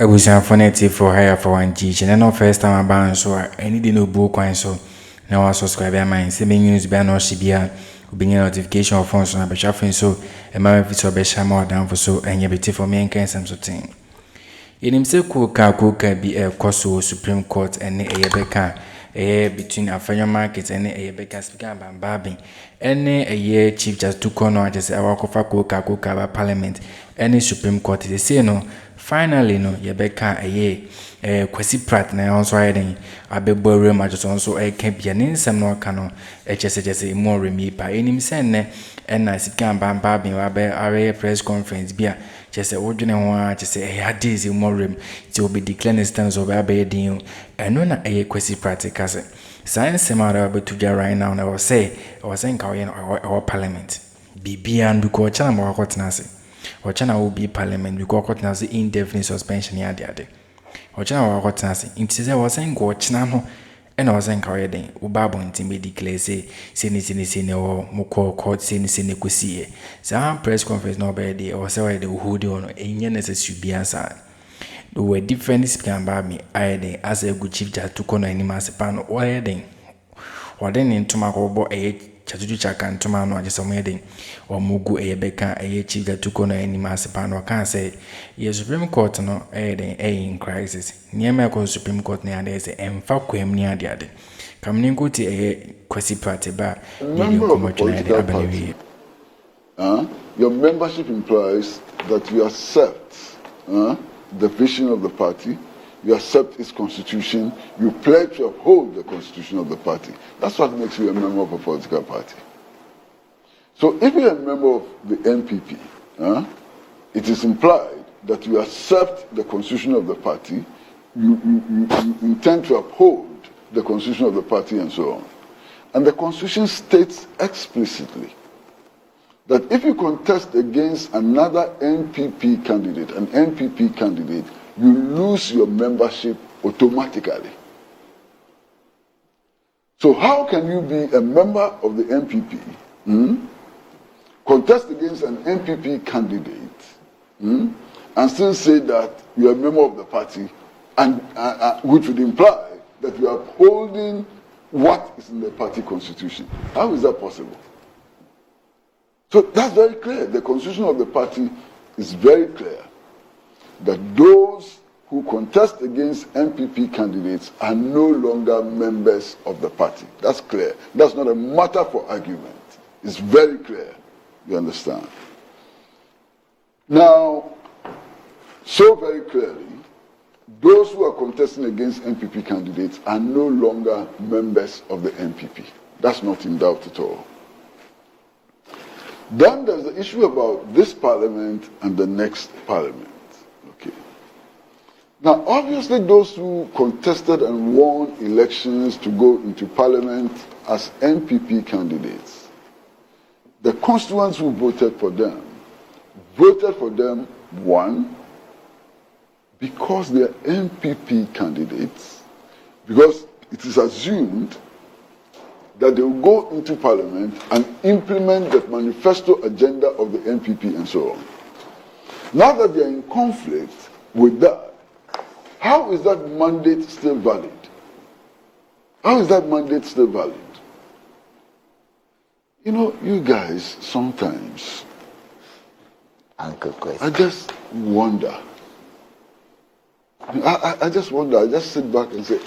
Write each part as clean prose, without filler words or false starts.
Abusuafoɔ for hire for one teach and no first time about so any day no book kwan so na wa subscribe am and say news be na shibia obinye notification of phones na be chafin so e ma fi so be shama down for so enye beti for me nkan sam so tin yenim se ko ka bi koso Supreme Court ene eyebeka between Afanya Market ene eyebeka speaker Bagbin ene Chief Justice Torkorno ajese awakofa ko ka ba Parliament ene Supreme Court they say no finally no yebeka Kwesi Pratt na also hiding abebo room ajese also can be an nsem no ka no jese more remi pa enim se ne ena speaker Bagbin wa be press conference bia just wodwene ho a just days more room to be declaring stance of abedin eno na Kwesi practical science semara betu right now na was saying our parliament bibia nduko chana mo akotena se o chana will be parliament we go akotena se indefinite suspension ya de o chana wa akotena se inti se was saying go chana no ena was saying kawe den wo babo nti be declare say seni o mukọ court seni kusie sa press conference no be dey o say the hold on enye necessary biansa there were different speaker about me I as a good chief just to corner any massipan or heading or then in Tomaco Judicial can Tomano or just some heading or Mugu Beka chief that took on any massipan or can say yes Supreme Court no heading in crisis near Merkel Supreme Court near there's a Mfaquem near the other coming go to Kwesi Party bar your membership implies that you accept the vision of the party, you accept its constitution, you pledge to uphold the constitution of the party. That's what makes you a member of a political party. So if you're a member of the NPP, it is implied that you accept the constitution of the party, you intend to uphold the constitution of the party and so on. And the constitution states explicitly that if you contest against another NPP candidate, you lose your membership automatically. So how can you be a member of the NPP, contest against an NPP candidate, and still say that you are a member of the party, and which would imply that you are upholding what is in the party constitution? How is that possible? So that's very clear. The constitution of the party is very clear that those who contest against NPP candidates are no longer members of the party. That's clear. That's not a matter for argument. It's very clear. You understand? Now, so very clearly, those who are contesting against NPP candidates are no longer members of the NPP. That's not in doubt at all. Then there's the issue about this parliament and the next parliament. Okay. Now, obviously, those who contested and won elections to go into parliament as NPP candidates, the constituents who voted for them, one, because they are NPP candidates, because it is assumed that they will go into parliament and implement the manifesto agenda of the NPP and so on. Now that they are in conflict with that, how is that mandate still valid? How is that mandate still valid? You know, you guys, sometimes, Uncle Kwesi, I just wonder. I just wonder, I just sit back and say,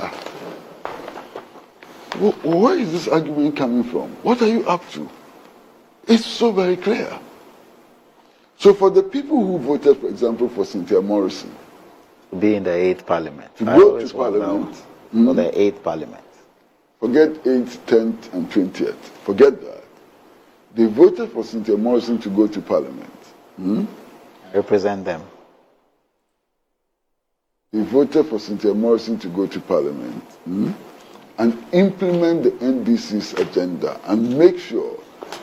where is this argument coming from? What are you up to? It's so very clear. So for the people who voted, for example, for Cynthia Morrison, to be in the 8th parliament, to go to parliament, for the 8th parliament, forget 8th, 10th, and 20th, forget that. They voted for Cynthia Morrison to go to parliament. Represent them. They voted for Cynthia Morrison to go to parliament and implement the NDC's agenda and make sure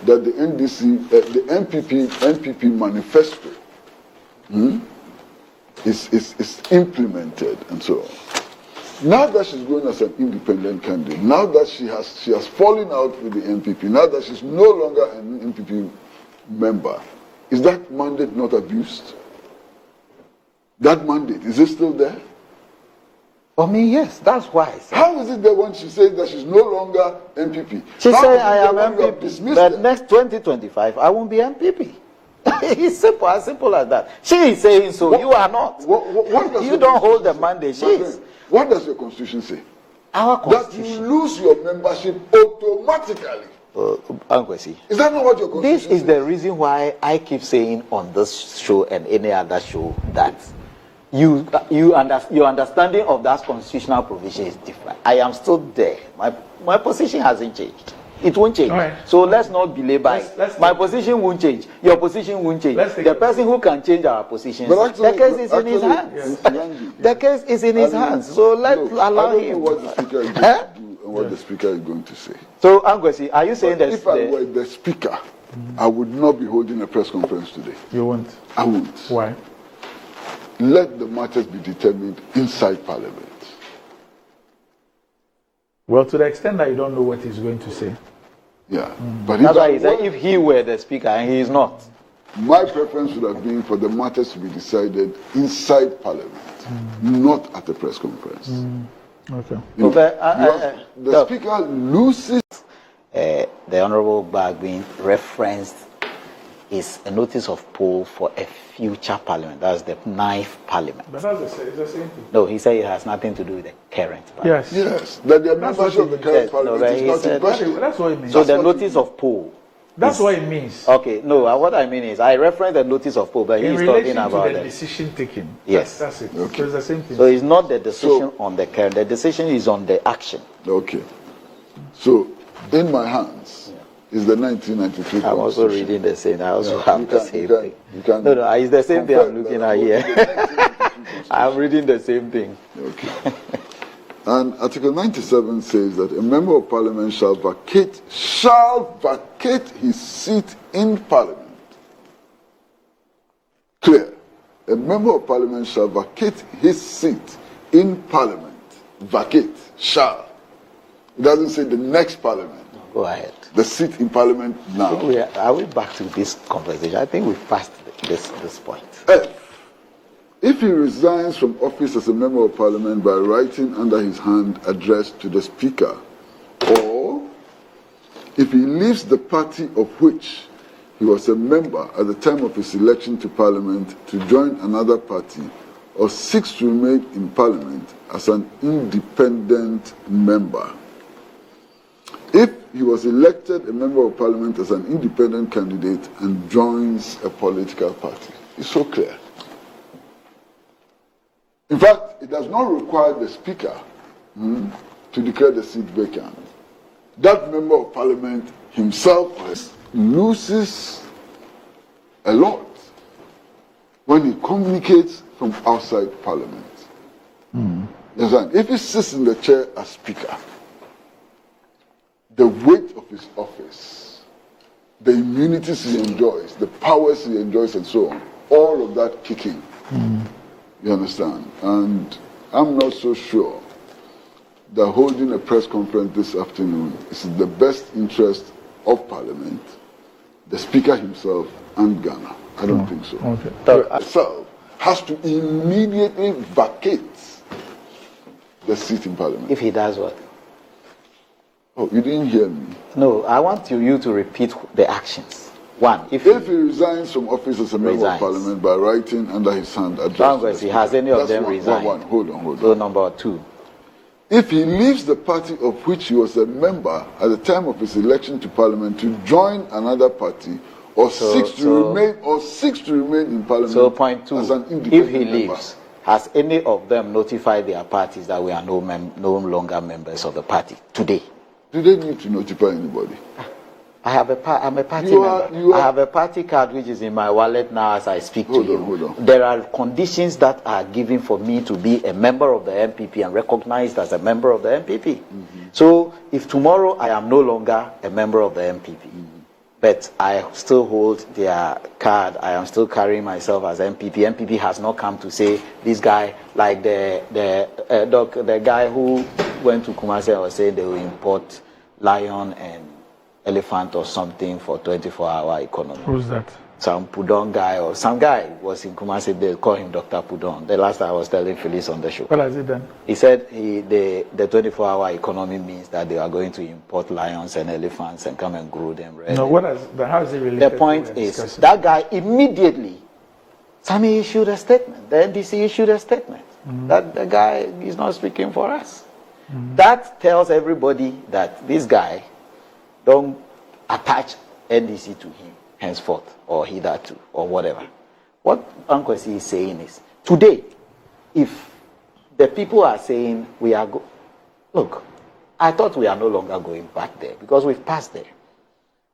that the NDC, the NPP manifesto is implemented and so on. Now that she's going as an independent candidate, now that she has fallen out with the NPP, now that she's no longer an NPP member, is that mandate not abused? That mandate, is it still there? For me, yes, that's why. How is it that when she says that she's no longer MPP? She How said is it I that am when you have MPP, dismissed but her? next 2025 I won't be MPP. It's simple, as simple as that. She is saying so, you are not. What does You your don't hold the Constitution mandate, say? she My is. friend, what does your Constitution say? Our That you Constitution. lose your membership automatically. Kwesi, Is that not what your Constitution this is says? the reason why I keep saying on this show and any other show that your understanding of that constitutional provision is different. I am still there. My position hasn't changed. It won't change. Right. So let's not belabor it. My position won't change. Your position won't change. The person who can change our positions, the case is in his hands. The case is in his hands. So let's allow him. I don't know what the speaker is going to do and what the speaker is going to say. So, Kwesi, are you saying that If I were the speaker, I would not be holding a press conference today. You won't. I won't. Why? Let the matters be determined inside Parliament. Well, to the extent that you don't know what he's going to say. Yeah. But That's why he if, said if he were the speaker and he is not. my preference would have been for the matters to be decided inside Parliament, not at a press conference. Okay. You know, Okay, the speaker loses. The Honorable Bagbin referenced is a notice of poll for a future parliament. That's the 9th parliament. But that's it's the same thing. No, he said it has nothing to do with the current parliament. Yes. Yes, that the membership of the current Yes, no, Parliament but is he not in said- question. That's what it means. So the what notice of poll. That's what it means. Okay, no, what I mean is I referenced the notice of poll, but In he's relation talking to about the it. decision taken. Yes. That's it. Okay. So it's the same thing. So it's not the decision So- on the current, the decision is on the action. Okay. So, in my hands is the 1993 I'm also Constitution. reading the same. I also Yeah, have you the can- same you can- thing. you can No, it's the same thing I'm confirm looking that at I here. wrote the 1993 I'm reading the same thing. Okay. And Article 97 says that a member of Parliament shall vacate his seat in Parliament. Clear. A member of Parliament shall vacate his seat in Parliament. Vacate. Shall. It doesn't say the next Parliament. Go ahead. The seat in Parliament now. Are we back to this conversation? I think we've passed this point. F. If he resigns from office as a member of Parliament by writing under his hand addressed to the Speaker, or if he leaves the party of which he was a member at the time of his election to Parliament to join another party, or seeks to remain in Parliament as an independent member. If he was elected a member of Parliament as an independent candidate and joins a political party. It's so clear. In fact, it does not require the Speaker to declare the seat vacant. That member of Parliament himself loses a lot when he communicates from outside Parliament. If he sits in the chair as Speaker, the weight of his office, the immunities he enjoys, the powers he enjoys and so on, all of that kicking. You understand? And I'm not so sure that holding a press conference this afternoon is in the best interest of Parliament, the Speaker himself, and Ghana. I don't think so. Okay. So, Himself has to immediately vacate the seat in Parliament. if he does what? Oh, you didn't hear me. No, I want you to repeat the actions. One, if If he resigns from office as a member of Resigns. Parliament by writing under his hand address, Congress, has any of That's them one. resigned? Hold on. So number 2. If he leaves the party of which he was a member at the time of his election to Parliament to join another party, or seeks to remain in Parliament So point 2, as an if independent he member. leaves, has any of them notified their parties that we are no longer members of the party today? Do they need to notify anybody? I'm a party You are- member. you are- I have a party card which is in my wallet now as I speak Hold to on, hold you. on. There are conditions that are given for me to be a member of the MPP and recognized as a member of the MPP. So if tomorrow I am no longer a member of the MPP, but I still hold their card, I am still carrying myself as MPP. MPP has not come to say this guy, like the guy who went to Kumasi and was saying they will import lion and elephant or something for 24-hour economy. Who's that? some Pudong guy or some guy was in Kumasi. They call him Dr. Pudong. The last time I was telling Phyllis on the show. What has he done? He said the 24-hour economy means that they are going to import lions and elephants and come and grow them. Right? No, how is it related? The point is that guy immediately, Sami issued a statement. The NDC issued a statement that the guy is not speaking for us. That tells everybody that this guy don't attach NDC to him henceforth, or hitherto, or whatever. What Kwesi is saying is, today, if the people are saying we are look, I thought we are no longer going back there because we've passed there.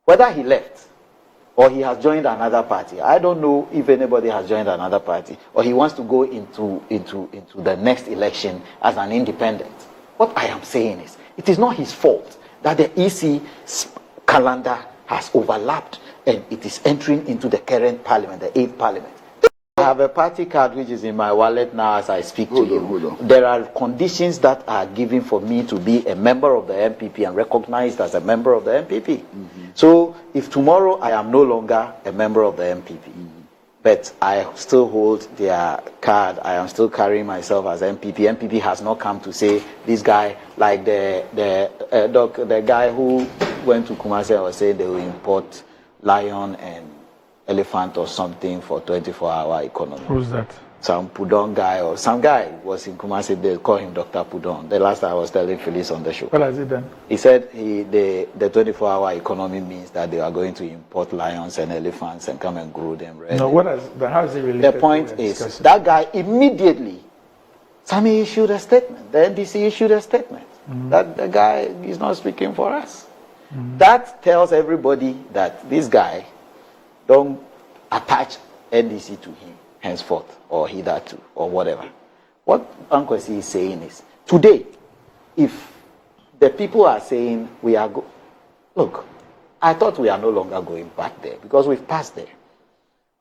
Whether he left or he has joined another party, I don't know if anybody has joined another party, or he wants to go into the next election as an independent. What I am saying is, it is not his fault that the EC calendar has overlapped and it is entering into the current parliament, the 8th parliament. I have a party card which is in my wallet now as I speak to you. Hold on. There are conditions that are given for me to be a member of the MPP and recognized as a member of the MPP. So if tomorrow I am no longer a member of the MPP, but I still hold their card, I am still carrying myself as MPP. MPP has not come to say this guy, like the guy who went to Kumasi and was saying they will import lion and elephant or something for 24-hour economy. Who's that? Some Pudong guy or some guy was in Kumasi. They call him Dr. Pudong. The last time I was telling Phyllis on the show. What has he done? He said the 24-hour economy means that they are going to import lions and elephants and come and grow them. Right? No, how is it related? The point is that guy immediately, Sami issued a statement. The NDC issued a statement that the guy is not speaking for us. That tells everybody that this guy don't attach NDC to him henceforth, or hitherto, or whatever. What Kwesi is saying is, today, if the people are saying we are look, I thought we are no longer going back there because we've passed there.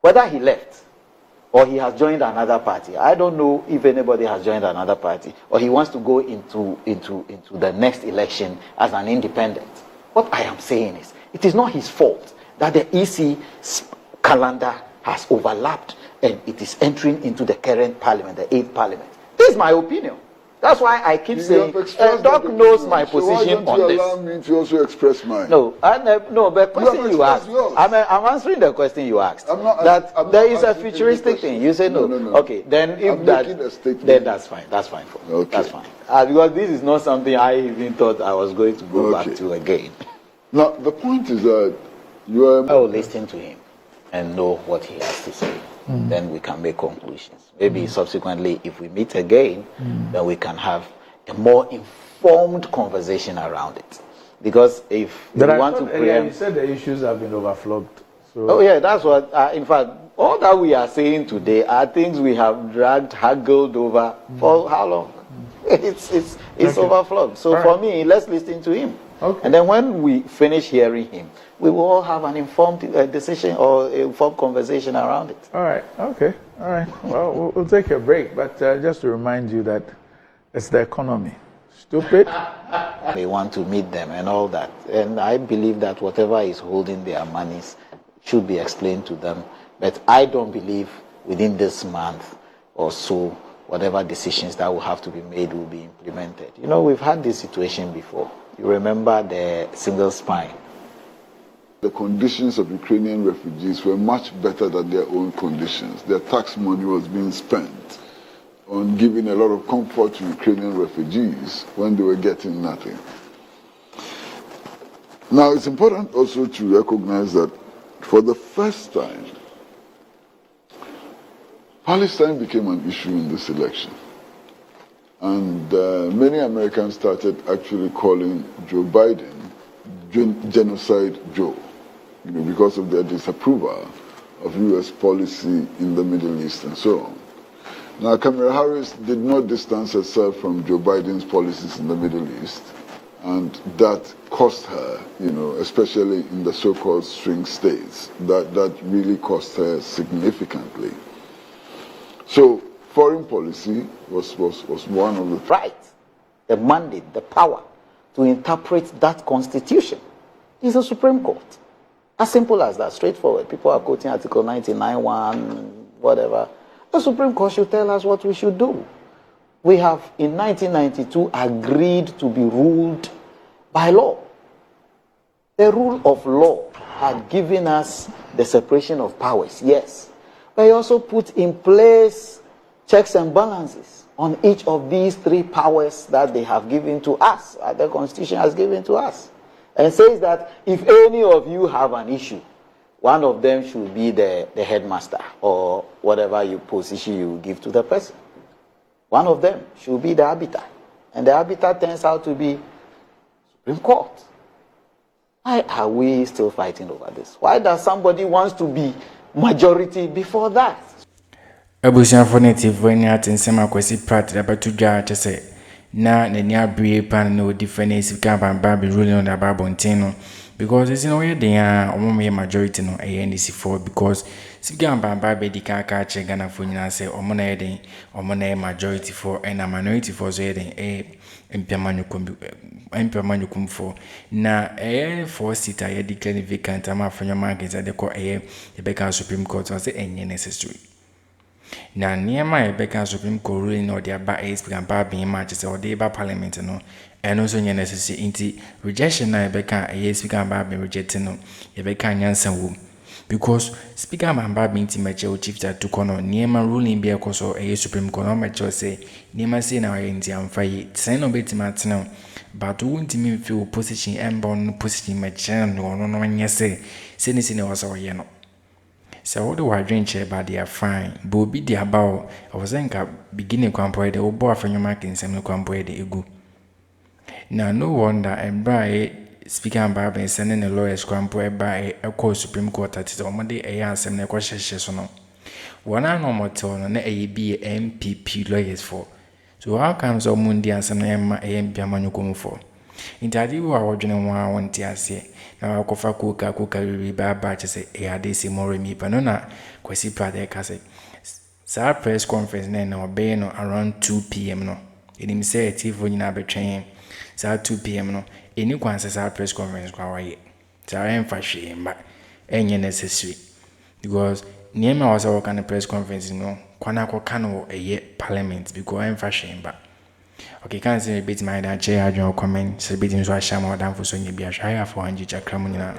Whether he left or he has joined another party, I don't know if anybody has joined another party, or he wants to go into the next election as an independent. What I am saying is, it is not his fault that the EC calendar has overlapped and it is entering into the current parliament, the 8th parliament. This is my opinion. That's why I keep saying, Doc knows my position on this. Allow me to also express mine. No, but question you asked. I'm answering the question you asked. There is a futuristic thing. You say no. Okay, then if then that's fine. That's fine for me. Okay. That's fine. Because this is not something I even thought I was going to go back to again. Now, the point is that you are... I will listen to him and know what he has to say. Then we can make conclusions. Maybe subsequently, if we meet again, then we can have a more informed conversation around it. Because if we want to preempt... You said the issues have been overflowed. So. Oh yeah, that's what, in fact, all that we are saying today are things we have haggled over for how long? It's okay. Overflowed. So for me, let's listen to him. Okay. And then when we finish hearing him, we will all have an informed decision or informed conversation around it. All right. Okay. All right. Well, we'll take a break. But just to remind you that it's the economy. Stupid. They want to meet them and all that. And I believe that whatever is holding their monies should be explained to them. But I don't believe within this month or so, whatever decisions that will have to be made will be implemented. You know, we've had this situation before. You remember the single spine. The conditions of Ukrainian refugees were much better than their own conditions. Their tax money was being spent on giving a lot of comfort to Ukrainian refugees when they were getting nothing. Now, it's important also to recognize that for the first time, Palestine became an issue in this election. And many Americans started actually calling Joe Biden Genocide Joe, because of their disapproval of U.S. policy in the Middle East and so on. Now, Kamala Harris did not distance herself from Joe Biden's policies in the Middle East, and that cost her, especially in the so-called swing states, that really cost her significantly. So, foreign policy was one of the... Right. The mandate, the power to interpret that constitution is the Supreme Court. As simple as that, straightforward. People are quoting Article 99(1), whatever. The Supreme Court should tell us what we should do. We have, in 1992, agreed to be ruled by law. The rule of law had given us the separation of powers, yes. But he also put in place checks and balances on each of these three powers that they have given to us, that the Constitution has given to us. And says that if any of you have an issue, one of them should be the headmaster or whatever position you give to the person. One of them should be the arbiter. And the arbiter turns out to be Supreme Court. Why are we still fighting over this? Why does somebody want to be majority before that? Abusianfo native when you attend Kwesi Pratt about to judge say na near brave pan no difference camp and Bagbin ruling on the Babon because it's in a way they are majority no ANDC for because Sigam Bagbin the car catch Ghana for you say omone majority for and a minority for so Impemanu for na four seater declared vacant ama from your markets at the court the Becca Supreme Court was any necessary. Na niema Becca Supreme Court ruling or their by speaker Bagbin matches or the Parliamentary no and also necessary into rejection na Becca speaker Bagbin rejecting no Becca Nyansan womb. Because Speaker Bagbin Timacho Chief Torkorno niema ruling be because Supreme Court no macho say niema say na yenti amfai sen no betimatno but won't me feel position and born position macho no nyese say ni sine was or no. So what do I drink chair but they are fine. But be the about I was think beginning kwampo de obo afanyo marking sem kwampo de egu. Now no wonder and by Speaker Bagbin sending the lawyers kwampo by a court Supreme Court at the Monday a answer ne kwasheshe so no. One no motor no na be MPP lawyers for. So how comes Mundi and some MP amanyukum for? Intadi wa wodwene wa wonti ase na wakofa kuka ribi ba chese adesi more mi panona Kwesi Pratt ka say sa press conference na obey no around 2 p.m. no enim say TV nyina betwen sa 2 p.m. no eni kwanse sa press conference kwa waye sa emfa hwe mba enye necessary because niema was our kind of press conference no kwana akoka no parliament because emfa hwe mba. Okay, can't say a bit my dad, Jay, I don't comment, celebrating so I shall more than for so you be a shy for Akroma.